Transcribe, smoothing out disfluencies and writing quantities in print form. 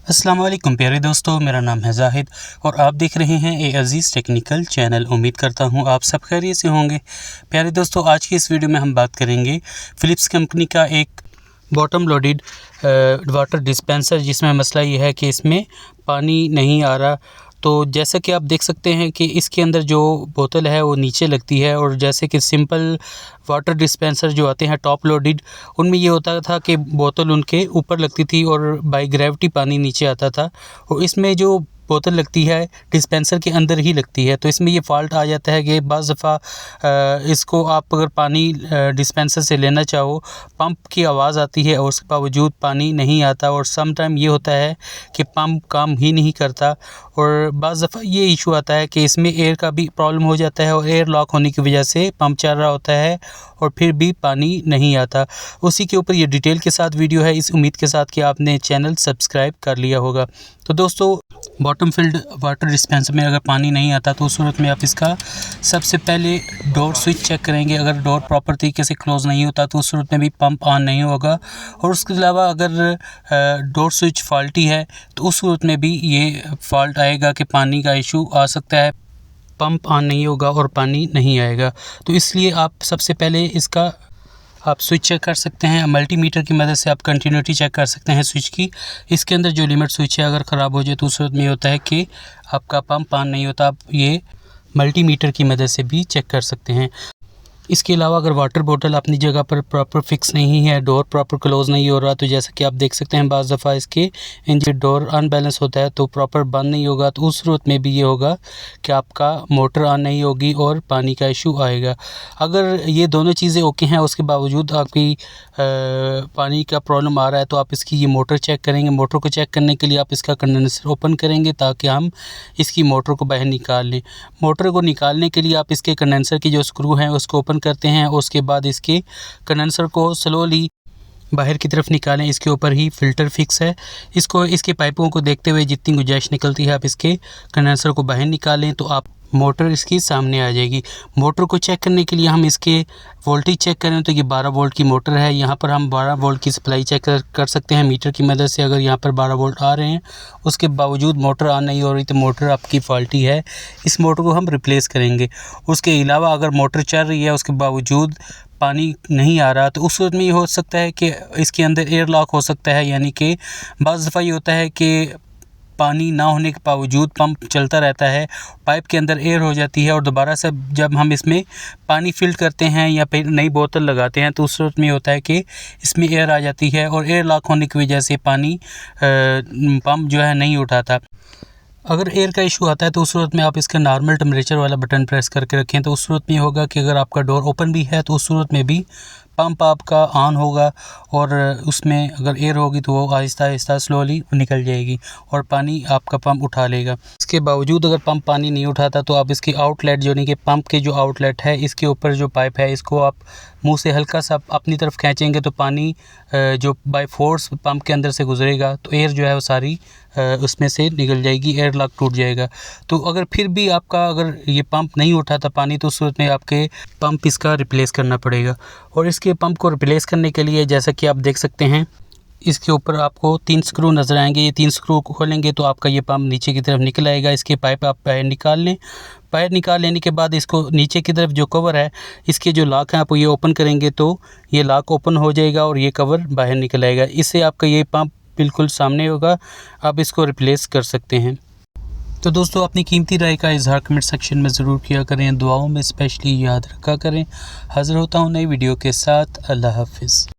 अस्सलाम वालेकुम प्यारे दोस्तों, मेरा नाम है जाहिद और आप देख रहे हैं ए अज़ीज़ टेक्निकल चैनल। उम्मीद करता हूं आप सब खैरियत से होंगे। प्यारे दोस्तों, आज की इस वीडियो में हम बात करेंगे फ़िलिप्स कंपनी का एक बॉटम लोडेड वाटर डिस्पेंसर, जिसमें मसला ये है कि इसमें पानी नहीं आ रहा। तो जैसा कि आप देख सकते हैं कि इसके अंदर जो बोतल है वो नीचे लगती है, और जैसे कि सिंपल वाटर डिस्पेंसर जो आते हैं टॉप लोडेड, उनमें ये होता था कि बोतल उनके ऊपर लगती थी और बाय ग्रेविटी पानी नीचे आता था। और इसमें जो बोतल लगती है डिस्पेंसर के अंदर ही लगती है, तो इसमें ये फ़ॉल्ट आ जाता है कि बाज़ दफ़ा इसको आप अगर पानी डिस्पेंसर से लेना चाहो, पंप की आवाज़ आती है और उसके बावजूद पानी नहीं आता। और सम टाइम ये होता है कि पंप काम ही नहीं करता, और बाज़ दफ़ा ये इशू आता है कि इसमें एयर का भी प्रॉब्लम हो जाता है और एयर लॉक होने की वजह से पंप चल रहा होता है और फिर भी पानी नहीं आता। उसी के ऊपर ये डिटेल के साथ वीडियो है, इस उम्मीद के साथ कि आपने चैनल सब्सक्राइब कर लिया होगा। तो दोस्तों, बॉटम फिल्ड वाटर डिस्पेंसर में अगर पानी नहीं आता तो उस सूरत में आप इसका सबसे पहले डोर स्विच चेक करेंगे। अगर डोर प्रॉपर तरीके से क्लोज़ नहीं होता तो उस सूरत में भी पंप ऑन नहीं होगा। और उसके अलावा अगर डोर स्विच फॉल्टी है तो उस सूरत में भी ये फॉल्ट आएगा कि पानी का इशू आ सकता है, पंप ऑन नहीं होगा और पानी नहीं आएगा। तो इसलिए आप सबसे पहले इसका आप स्विच चेक कर सकते हैं। मल्टीमीटर की मदद से आप कंटिन्यूटी चेक कर सकते हैं स्विच की। इसके अंदर जो लिमिट स्विच है अगर ख़राब हो जाए तो उस सूरत में होता है कि आपका पंप ऑन नहीं होता। आप ये मल्टीमीटर की मदद से भी चेक कर सकते हैं। इसके अलावा अगर वाटर बोतल अपनी जगह पर प्रॉपर फिक्स नहीं है, डोर प्रॉपर क्लोज़ नहीं हो रहा, तो जैसा कि आप देख सकते हैं बाज़ दफ़ा इसके इंजन डोर अनबैलेंस होता है तो प्रॉपर बंद नहीं होगा। तो उस सूरत में भी ये होगा कि आपका मोटर ऑन नहीं होगी और पानी का इशू आएगा। अगर ये दोनों चीज़ें ओके हैं, उसके बावजूद आपकी पानी का प्रॉब्लम आ रहा है, तो आप इसकी ये मोटर चेक करेंगे। मोटर को चेक करने के लिए आप इसका कंडेंसर ओपन करेंगे ताकि हम इसकी मोटर को बाहर निकाल लें। मोटर को निकालने के लिए आप इसके कंडेंसर की जो स्क्रू हैं उसको ओपन करते हैं। उसके बाद इसके कंडेंसर को स्लोली बाहर की तरफ निकालें। इसके ऊपर ही फ़िल्टर फिक्स है, इसको इसके पाइपों को देखते हुए जितनी गुंजाइश निकलती है आप इसके कंडेंसर को बाहर निकालें तो आप मोटर इसकी सामने आ जाएगी। मोटर को चेक करने के लिए हम इसके वोल्टेज चेक करें तो ये 12 वोल्ट की मोटर है। यहाँ पर हम 12 वोल्ट की सप्लाई चेक कर सकते हैं मीटर की मदद से। अगर यहाँ पर 12 वोल्ट आ रहे हैं, उसके बावजूद मोटर ऑन नहीं हो रही तो मोटर आपकी फॉल्टी है। इस मोटर को हम रिप्लेस करेंगे। उसके अलावा अगर मोटर चल रही है उसके बावजूद पानी नहीं आ रहा तो उस सूरत में ये हो सकता है कि इसके अंदर एयर लॉक हो सकता है। यानी कि बाज़ दफ़ा ये होता है कि पानी ना होने के बावजूद पंप चलता रहता है, पाइप के अंदर एयर हो जाती है और दोबारा से जब हम इसमें पानी फिल करते हैं या फिर नई बोतल लगाते हैं तो उस सूरत में होता है कि इसमें एयर आ जाती है और एयर लॉक होने की वजह से पानी पंप जो है नहीं उठाता। अगर एयर का इशू आता है तो उस सूरत में आप इसका नॉर्मल टेम्परेचर वाला बटन प्रेस करके रखें, तो उस सूरत में होगा कि अगर आपका डोर ओपन भी है तो उस सूरत में भी पंप आपका ऑन होगा और उसमें अगर एयर होगी तो वो आहिस्ता आहिस्ता स्लोली निकल जाएगी और पानी आपका पंप उठा लेगा। इसके बावजूद अगर पंप पानी नहीं उठाता तो आप इसकी आउटलेट जो नहीं कि पंप के जो आउटलेट है इसके ऊपर जो पाइप है इसको आप मुंह से हल्का सा अपनी तरफ खींचेंगे तो पानी जो बाय फोर्स पंप के अंदर से गुजरेगा तो एयर जो है वो सारी उसमें से निकल जाएगी, एयर लॉक टूट जाएगा। तो अगर फिर भी आपका अगर ये पंप नहीं उठाता पानी तो उस सूरत में आपके पंप इसका रिप्लेस करना पड़ेगा। और इसके पंप को रिप्लेस करने के लिए जैसा कि आप देख सकते हैं इसके ऊपर आपको 3 स्क्रू नज़र आएंगे। ये 3 स्क्रू को खोलेंगे तो आपका ये पंप नीचे की तरफ निकल आएगा। इसके पाइप आप बाहर निकाल लें। बाहर निकाल लेने के बाद इसको नीचे की तरफ जो कवर है इसके जो लॉक है आप ये ओपन करेंगे तो ये लॉक ओपन हो जाएगा और ये कवर बाहर निकल आएगा। इससे आपका ये पंप बिल्कुल सामने होगा, आप इसको रिप्लेस कर सकते हैं। तो दोस्तों, अपनी कीमती राय का इज़हार कमेंट सेक्शन में ज़रूर किया करें, दुआओं में स्पेशली याद रखा करें। हाज़िर होता हूँ नई वीडियो के साथ। अल्लाह हाफ़िज़।